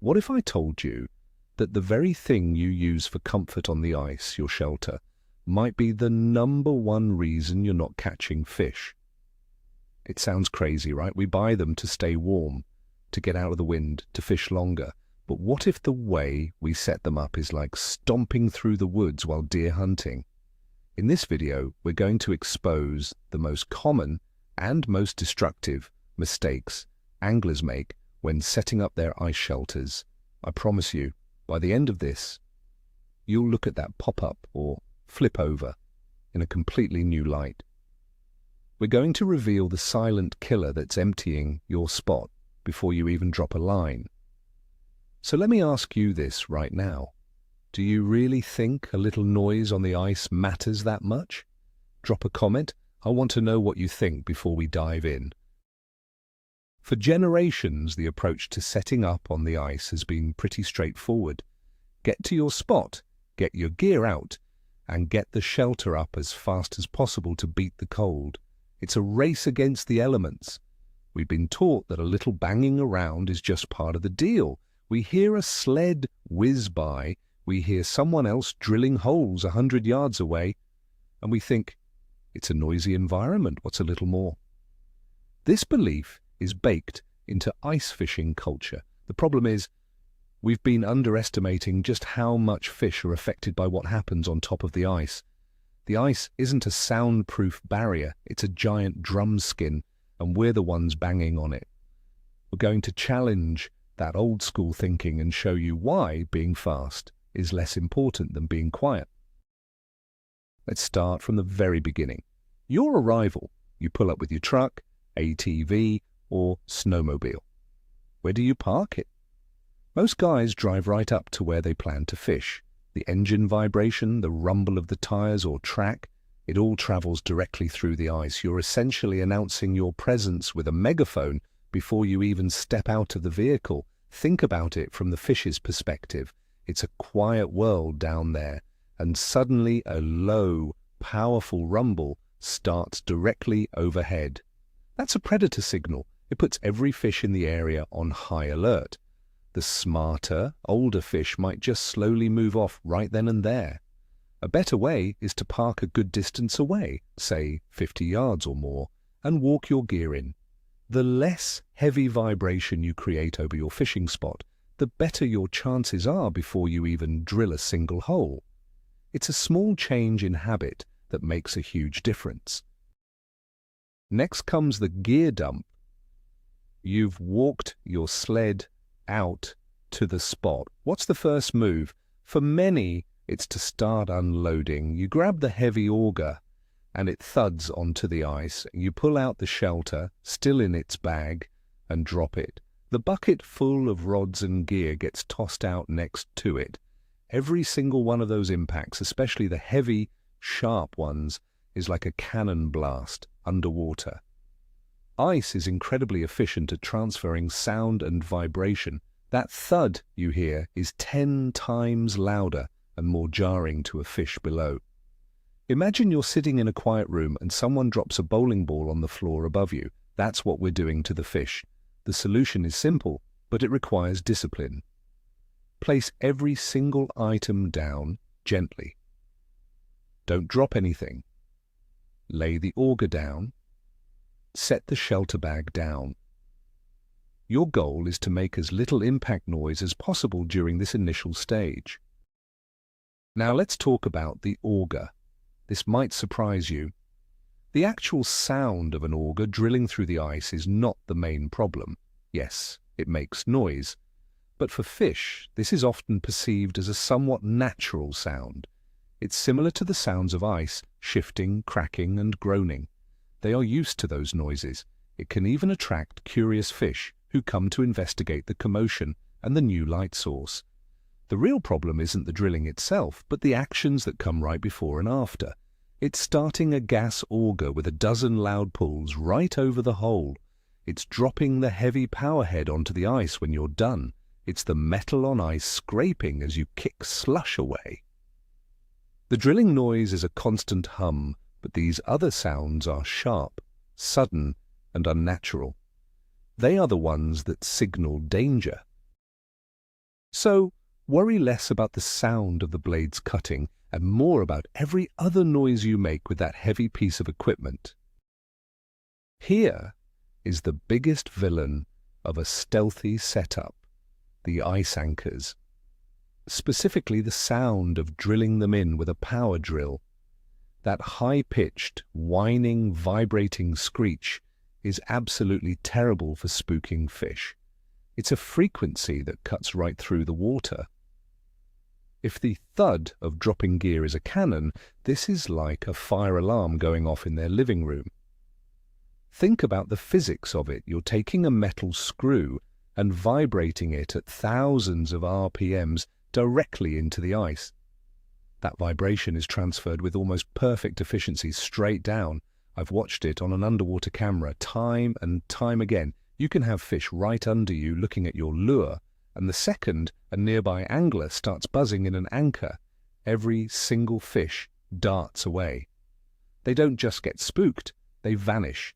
What if I told you that the very thing you use for comfort on the ice, your shelter, might be the #1 reason you're not catching fish? It sounds crazy, right? We buy them to stay warm, to get out of the wind, to fish longer. But what if the way we set them up is like stomping through the woods while deer hunting? In this video, we're going to expose the most common and most destructive mistakes anglers make when setting up their ice shelters. I promise you, by the end of this, you'll look at that pop-up or flip over in a completely new light. We're going to reveal the silent killer that's emptying your spot before you even drop a line. So let me ask you this right now. Do you really think a little noise on the ice matters that much? Drop a comment. I want to know what you think before we dive in. For generations, the approach to setting up on the ice has been pretty straightforward. Get to your spot, get your gear out, and get the shelter up as fast as possible to beat the cold. It's a race against the elements. We've been taught that a little banging around is just part of the deal. We hear a sled whiz by, we hear someone else drilling holes 100 yards away, and we think, it's a noisy environment, what's a little more? This belief is baked into ice fishing culture. The problem is, we've been underestimating just how much fish are affected by what happens on top of the ice. The ice isn't a soundproof barrier, it's a giant drum skin, and we're the ones banging on it. We're going to challenge that old school thinking and show you why being fast is less important than being quiet. Let's start from the very beginning. Your arrival. You pull up with your truck, ATV, or snowmobile. Where do you park it? Most guys drive right up to where they plan to fish. The engine vibration, the rumble of the tires or track, it all travels directly through the ice. You're essentially announcing your presence with a megaphone before you even step out of the vehicle. Think about it from the fish's perspective. It's a quiet world down there, and suddenly a low, powerful rumble starts directly overhead. That's a predator signal. It puts every fish in the area on high alert. The smarter, older fish might just slowly move off right then and there. A better way is to park a good distance away, say 50 yards or more, and walk your gear in. The less heavy vibration you create over your fishing spot, the better your chances are before you even drill a single hole. It's a small change in habit that makes a huge difference. Next comes the gear dump. You've walked your sled out to the spot. What's the first move? For many, it's to start unloading. You grab the heavy auger and it thuds onto the ice. You pull out the shelter, still in its bag, and drop it. The bucket full of rods and gear gets tossed out next to it. Every single one of those impacts, especially the heavy, sharp ones, is like a cannon blast underwater. Ice is incredibly efficient at transferring sound and vibration. That thud you hear is 10 times louder and more jarring to a fish below. Imagine you're sitting in a quiet room and someone drops a bowling ball on the floor above you. That's what we're doing to the fish. The solution is simple, but it requires discipline. Place every single item down gently. Don't drop anything. Lay the auger down. Set the shelter bag down. Your goal is to make as little impact noise as possible during this initial stage. Now let's talk about the auger. This might surprise you. The actual sound of an auger drilling through the ice is not the main problem. Yes, it makes noise. But for fish, this is often perceived as a somewhat natural sound. It's similar to the sounds of ice, shifting, cracking, and groaning. They are used to those noises. It can even attract curious fish who come to investigate the commotion and the new light source. The real problem isn't the drilling itself, but the actions that come right before and after. It's starting a gas auger with a dozen loud pulls right over the hole. It's dropping the heavy power head onto the ice when you're done. It's the metal on ice scraping as you kick slush away. The drilling noise is a constant hum, but these other sounds are sharp, sudden, and unnatural. They are the ones that signal danger. So, worry less about the sound of the blades cutting and more about every other noise you make with that heavy piece of equipment. Here is the biggest villain of a stealthy setup, the ice anchors. Specifically the sound of drilling them in with a power drill. That high-pitched, whining, vibrating screech is absolutely terrible for spooking fish. It's a frequency that cuts right through the water. If the thud of dropping gear is a cannon, this is like a fire alarm going off in their living room. Think about the physics of it. You're taking a metal screw and vibrating it at thousands of RPMs directly into the ice. That vibration is transferred with almost perfect efficiency straight down. I've watched it on an underwater camera time and time again. You can have fish right under you looking at your lure, and the second a nearby angler starts buzzing in an anchor, every single fish darts away. They don't just get spooked, they vanish.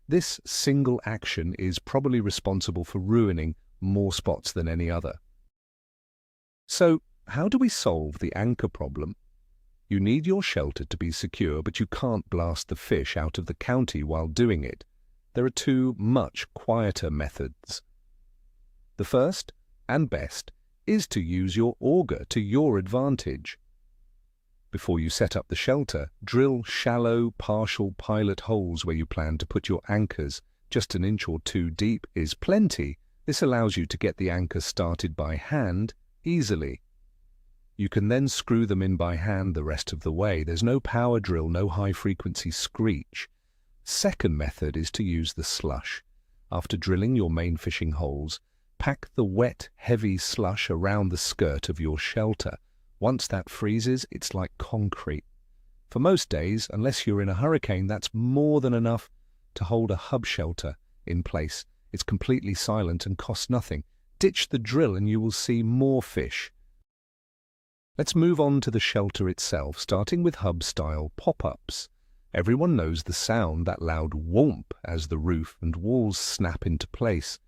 This single action is probably responsible for ruining more spots than any other. So, how do we solve the anchor problem? You need your shelter to be secure, but you can't blast the fish out of the county while doing it. There are two much quieter methods. The first, and best, is to use your auger to your advantage. Before you set up the shelter, drill shallow, partial pilot holes where you plan to put your anchors. Just an inch or two deep is plenty. This allows you to get the anchor started by hand easily. You can then screw them in by hand the rest of the way. There's no power drill, no high-frequency screech. Second method is to use the slush. After drilling your main fishing holes, pack the wet, heavy slush around the skirt of your shelter. Once that freezes, it's like concrete. For most days, unless you're in a hurricane, that's more than enough to hold a hub shelter in place. It's completely silent and costs nothing. Ditch the drill and you will see more fish. Let's move on to the shelter itself, starting with hub-style pop-ups. Everyone knows the sound, that loud whomp as the roof and walls snap into place.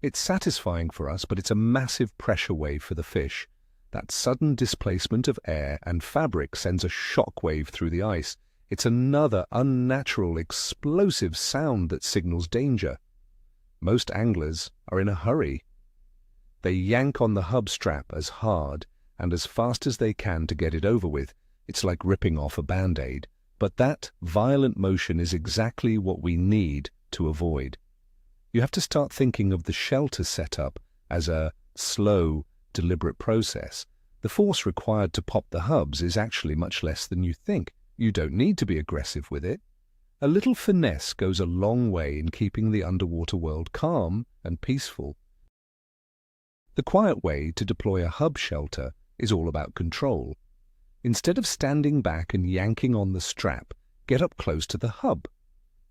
It's satisfying for us, but it's a massive pressure wave for the fish. That sudden displacement of air and fabric sends a shockwave through the ice. It's another unnatural, explosive sound that signals danger. Most anglers are in a hurry. They yank on the hub strap as hard and as fast as they can to get it over with. It's like ripping off a Band-Aid. But that violent motion is exactly what we need to avoid. You have to start thinking of the shelter setup as a slow, deliberate process. The force required to pop the hubs is actually much less than you think. You don't need to be aggressive with it. A little finesse goes a long way in keeping the underwater world calm and peaceful. The quiet way to deploy a hub shelter is all about control. Instead of standing back and yanking on the strap, get up close to the hub.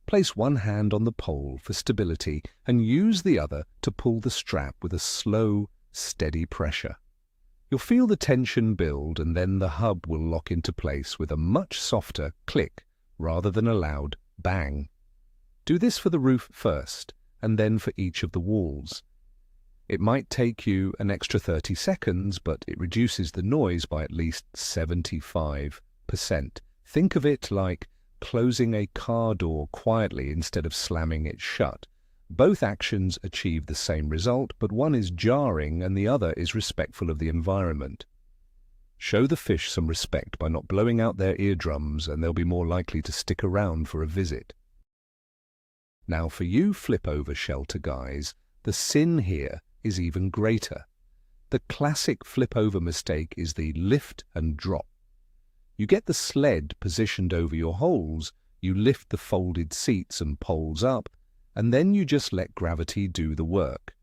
Place one hand on the pole for stability and use the other to pull the strap with a slow, steady pressure. You'll feel the tension build and then the hub will lock into place with a much softer click rather than a loud bang. Do this for the roof first and then for each of the walls. It might take you an extra 30 seconds, but it reduces the noise by at least 75%. Think of it like closing a car door quietly instead of slamming it shut. Both actions achieve the same result, but one is jarring and the other is respectful of the environment. Show the fish some respect by not blowing out their eardrums, and they'll be more likely to stick around for a visit. Now for you flip-over shelter guys, the sin here is even greater. The classic flip-over mistake is the lift and drop. You get the sled positioned over your holes, you lift the folded seats and poles up, and then you just let gravity do the work.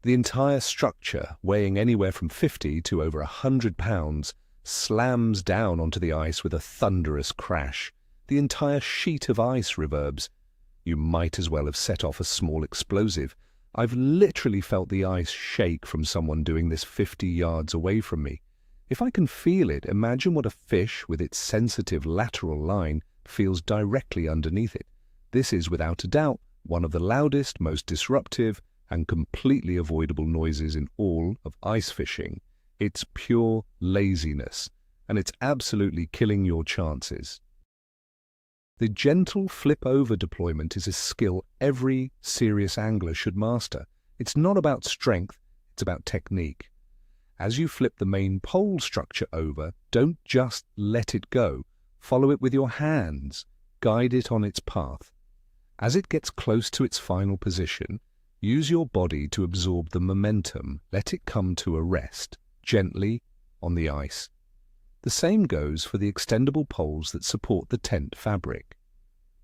The entire structure, weighing anywhere from 50 to over 100 pounds, slams down onto the ice with a thunderous crash. The entire sheet of ice reverbs. You might as well have set off a small explosive. I've literally felt the ice shake from someone doing this 50 yards away from me. If I can feel it, imagine what a fish with its sensitive lateral line feels directly underneath it. This is without a doubt one of the loudest, most disruptive, and completely avoidable noises in all of ice fishing. It's pure laziness, and it's absolutely killing your chances. The gentle flip-over deployment is a skill every serious angler should master. It's not about strength, it's about technique. As you flip the main pole structure over, don't just let it go. Follow it with your hands. Guide it on its path. As it gets close to its final position, use your body to absorb the momentum. Let it come to a rest, gently, on the ice. The same goes for the extendable poles that support the tent fabric.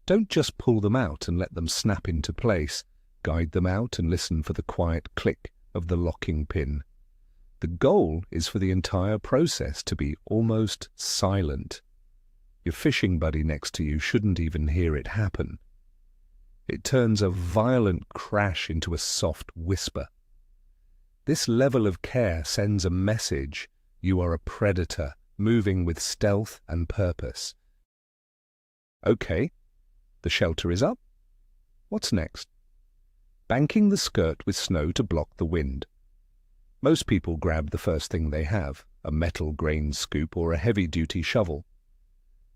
Don't just pull them out and let them snap into place. Guide them out and listen for the quiet click of the locking pin. The goal is for the entire process to be almost silent. Your fishing buddy next to you shouldn't even hear it happen. It turns a violent crash into a soft whisper. This level of care sends a message: you are a predator, moving with stealth and purpose. Okay, the shelter is up. What's next? Banking the skirt with snow to block the wind. Most people grab the first thing they have, a metal grain scoop or a heavy-duty shovel.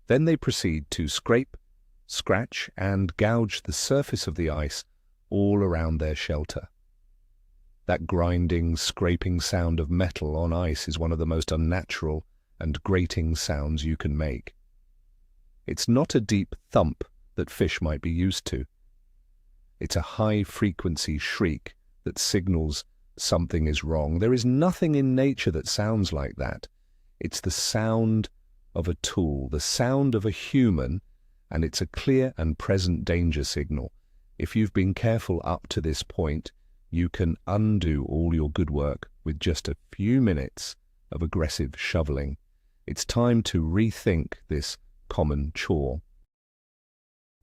Then they proceed to scrape, scratch, and gouge the surface of the ice all around their shelter. That grinding, scraping sound of metal on ice is one of the most unnatural and grating sounds you can make. It's not a deep thump that fish might be used to. It's a high-frequency shriek that signals something is wrong. There is nothing in nature that sounds like that. It's the sound of a tool, the sound of a human, and it's a clear and present danger signal. If you've been careful up to this point, you can undo all your good work with just a few minutes of aggressive shoveling. It's time to rethink this common chore.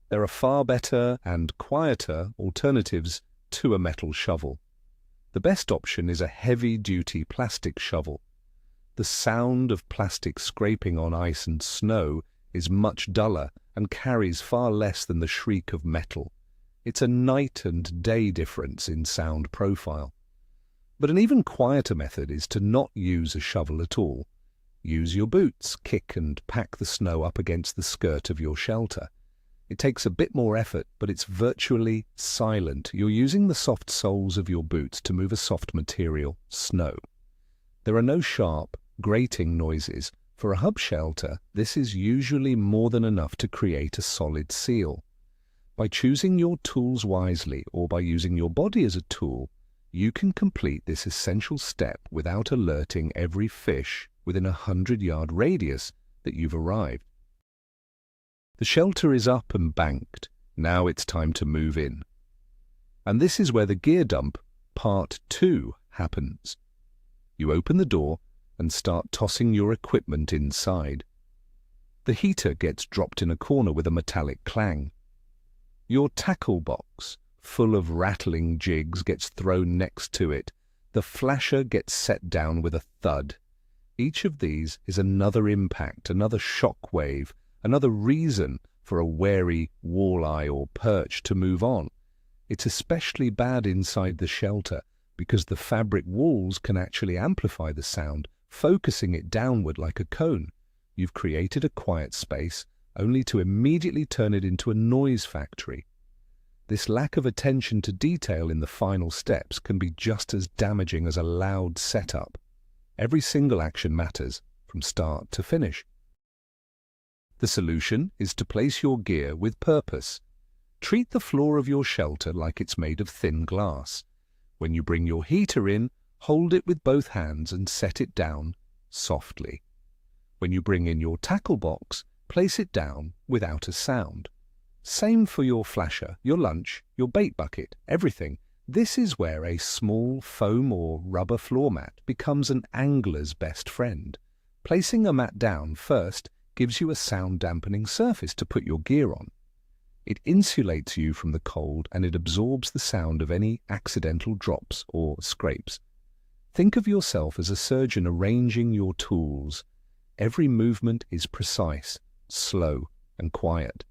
There are far better and quieter alternatives to a metal shovel. The best option is a heavy-duty plastic shovel. The sound of plastic scraping on ice and snow is much duller and carries far less than the shriek of metal. It's a night and day difference in sound profile. But an even quieter method is to not use a shovel at all. Use your boots, kick and pack the snow up against the skirt of your shelter. It takes a bit more effort, but it's virtually silent. You're using the soft soles of your boots to move a soft material, snow. There are no sharp, grating noises. For a hub shelter, this is usually more than enough to create a solid seal. By choosing your tools wisely, or by using your body as a tool, you can complete this essential step without alerting every fish within a 100-yard radius that you've arrived. The shelter is up and banked. Now it's time to move in. And this is where the gear dump, part 2, happens. You open the door and start tossing your equipment inside. The heater gets dropped in a corner with a metallic clang. Your tackle box, full of rattling jigs, gets thrown next to it. The flasher gets set down with a thud. Each of these is another impact, another shockwave, another reason for a wary walleye or perch to move on. It's especially bad inside the shelter because the fabric walls can actually amplify the sound, focusing it downward like a cone. You've created a quiet space only to immediately turn it into a noise factory. This lack of attention to detail in the final steps can be just as damaging as a loud setup. Every single action matters, from start to finish. The solution is to place your gear with purpose. Treat the floor of your shelter like it's made of thin glass. When you bring your heater in, hold it with both hands and set it down softly. When you bring in your tackle box, place it down without a sound. Same for your flasher, your lunch, your bait bucket, everything. This is where a small foam or rubber floor mat becomes an angler's best friend. Placing a mat down first gives you a sound-dampening surface to put your gear on. It insulates you from the cold and it absorbs the sound of any accidental drops or scrapes. Think of yourself as a surgeon arranging your tools. Every movement is precise, slow, and quiet.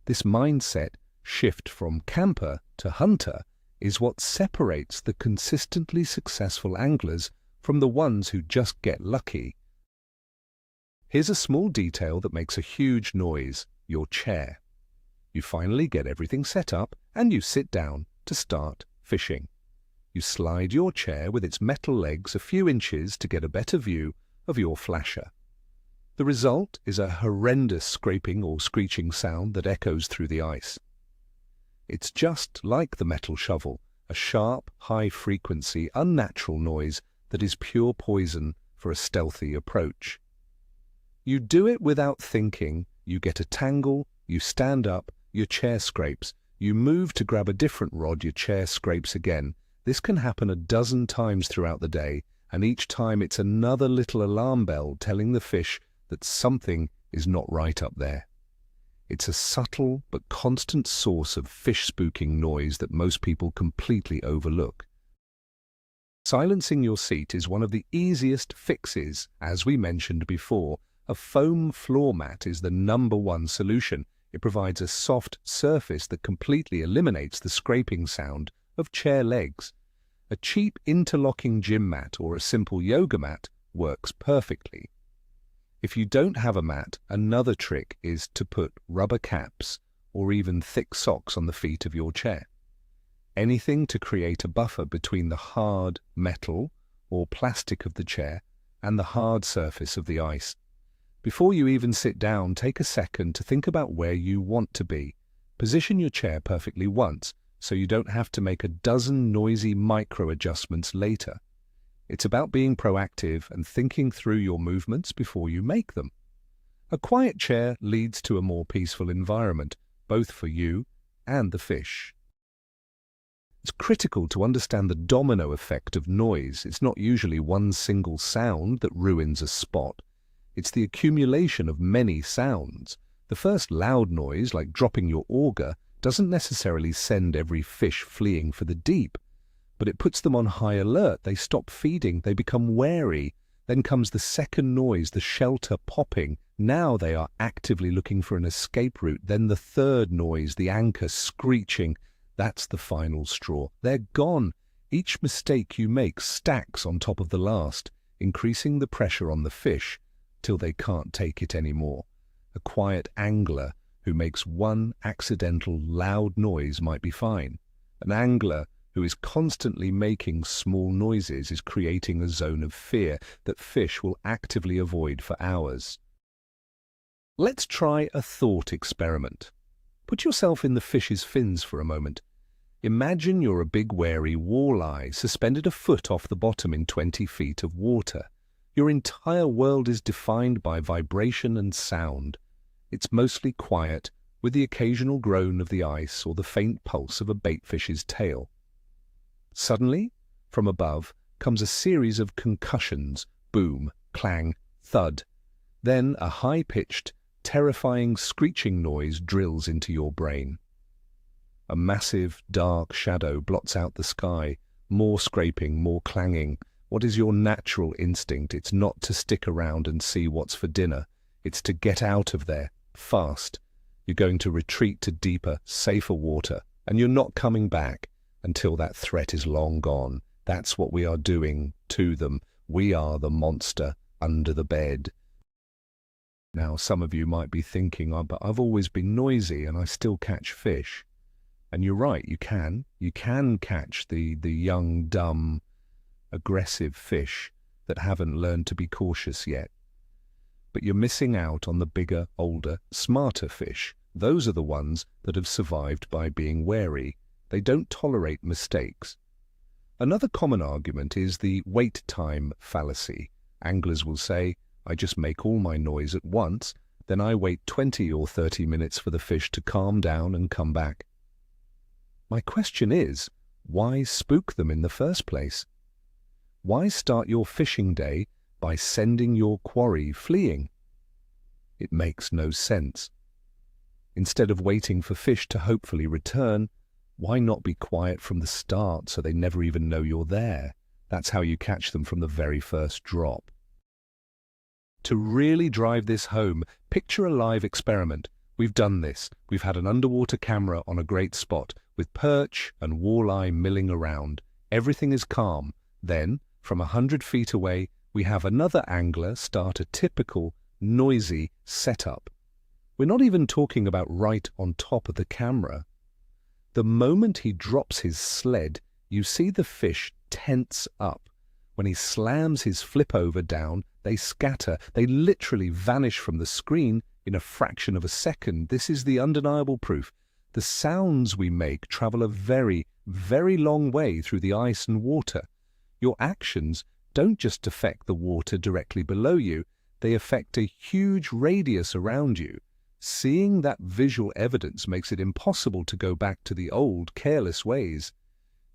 This mindset shift from camper to hunter is what separates the consistently successful anglers from the ones who just get lucky. Here's a small detail that makes a huge noise: your chair. You finally get everything set up and you sit down to start fishing. You slide your chair with its metal legs a few inches to get a better view of your flasher. The result is a horrendous scraping or screeching sound that echoes through the ice. It's just like the metal shovel, a sharp, high-frequency, unnatural noise that is pure poison for a stealthy approach. You do it without thinking, you get a tangle, you stand up, your chair scrapes, you move to grab a different rod, your chair scrapes again. This can happen a dozen times throughout the day, and each time it's another little alarm bell telling the fish that something is not right up there. It's a subtle but constant source of fish-spooking noise that most people completely overlook. Silencing your seat is one of the easiest fixes. As we mentioned before, a foam floor mat is the #1 solution. It provides a soft surface that completely eliminates the scraping sound of chair legs. A cheap interlocking gym mat or a simple yoga mat works perfectly. If you don't have a mat, another trick is to put rubber caps or even thick socks on the feet of your chair. Anything to create a buffer between the hard metal or plastic of the chair and the hard surface of the ice. Before you even sit down, take a second to think about where you want to be. Position your chair perfectly once, so you don't have to make a dozen noisy micro-adjustments later. It's about being proactive and thinking through your movements before you make them. A quiet chair leads to a more peaceful environment, both for you and the fish. It's critical to understand the domino effect of noise. It's not usually one single sound that ruins a spot. It's the accumulation of many sounds. The first loud noise, like dropping your auger, doesn't necessarily send every fish fleeing for the deep, but it puts them on high alert. They stop feeding, they become wary. Then comes the second noise, the shelter popping. Now they are actively looking for an escape route. Then the third noise, the anchor screeching. That's the final straw. They're gone. Each mistake you make stacks on top of the last, increasing the pressure on the fish till they can't take it anymore. A quiet angler who makes one accidental loud noise might be fine. An angler who is constantly making small noises is creating a zone of fear that fish will actively avoid for hours. Let's try a thought experiment. Put yourself in the fish's fins for a moment. Imagine you're a big wary walleye suspended a foot off the bottom in 20 feet of water. Your entire world is defined by vibration and sound. It's mostly quiet, with the occasional groan of the ice or the faint pulse of a baitfish's tail. Suddenly, from above, comes a series of concussions: boom, clang, thud. Then a high-pitched, terrifying screeching noise drills into your brain. A massive, dark shadow blots out the sky. More scraping, more clanging. What is your natural instinct? It's not to stick around and see what's for dinner. It's to get out of there, fast. You're going to retreat to deeper, safer water, and you're not coming back until that threat is long gone. That's what we are doing to them. We are the monster under the bed. Now, some of you might be thinking, oh, but I've always been noisy and I still catch fish. And you're right, you can. You can catch the young, dumb, aggressive fish that haven't learned to be cautious yet. But you're missing out on the bigger, older, smarter fish. Those are the ones that have survived by being wary. They don't tolerate mistakes. Another common argument is the wait time fallacy. Anglers will say, I just make all my noise at once, then I wait 20 or 30 minutes for the fish to calm down and come back. My question is, why spook them in the first place? Why start your fishing day by sending your quarry fleeing? It makes no sense. Instead of waiting for fish to hopefully return, why not be quiet from the start so they never even know you're there? That's how you catch them from the very first drop. To really drive this home, picture a live experiment. We've done this. We've had an underwater camera on a great spot with perch and walleye milling around. Everything is calm. Then, From 100 feet away, we have another angler start a typical, noisy setup. We're not even talking about right on top of the camera. The moment he drops his sled, you see the fish tense up. When he slams his flip over down, they scatter. They literally vanish from the screen in a fraction of a second. This is the undeniable proof. The sounds we make travel a very, very long way through the ice and water. Your actions don't just affect the water directly below you, they affect a huge radius around you. Seeing that visual evidence makes it impossible to go back to the old, careless ways.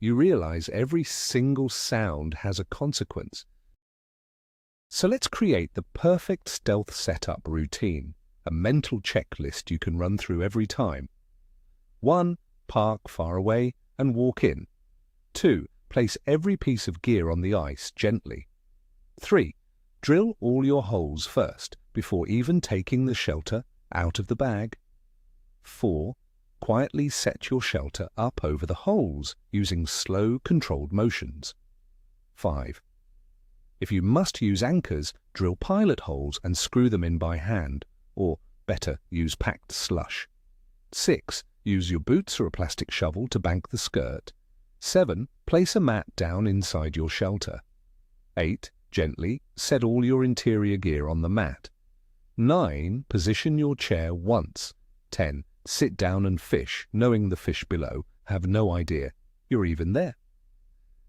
You realize every single sound has a consequence. So let's create the perfect stealth setup routine, a mental checklist you can run through every time. 1. Park far away and walk in. 2. Place every piece of gear on the ice gently. 3. Drill all your holes first, before even taking the shelter out of the bag. 4. Quietly set your shelter up over the holes, using slow, controlled motions. 5. If you must use anchors, drill pilot holes and screw them in by hand, or better, use packed slush. 6. Use your boots or a plastic shovel to bank the skirt. 7. Place a mat down inside your shelter. 8. Gently set all your interior gear on the mat. 9. Position your chair once. 10. Sit down and fish, knowing the fish below have no idea you're even there.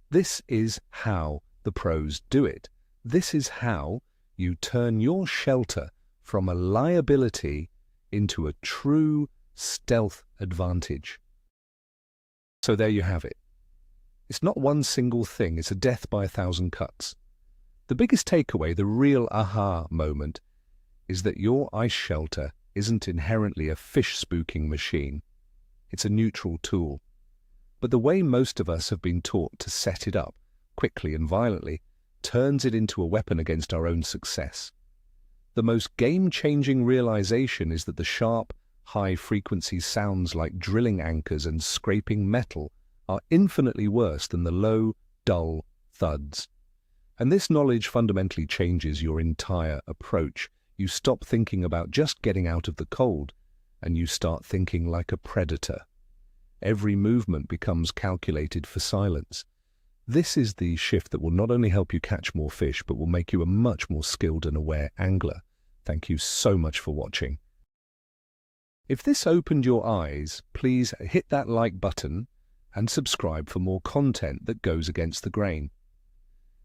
This is how the pros do it. This is how you turn your shelter from a liability into a true stealth advantage. So there you have it. It's not one single thing, it's a death by 1,000 cuts. The biggest takeaway, the real aha moment, is that your ice shelter isn't inherently a fish spooking machine. It's a neutral tool. But the way most of us have been taught to set it up, quickly and violently, turns it into a weapon against our own success. The most game-changing realization is that the sharp, high-frequency sounds like drilling anchors and scraping metal are infinitely worse than the low, dull thuds. And this knowledge fundamentally changes your entire approach. You stop thinking about just getting out of the cold, and you start thinking like a predator. Every movement becomes calculated for silence. This is the shift that will not only help you catch more fish, but will make you a much more skilled and aware angler. Thank you so much for watching. If this opened your eyes, please hit that like button and subscribe for more content that goes against the grain.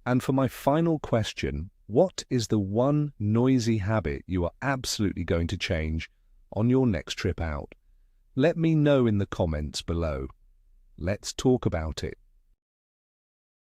And for my final question, what is the one noisy habit you are absolutely going to change on your next trip out? Let me know in the comments below. Let's talk about it.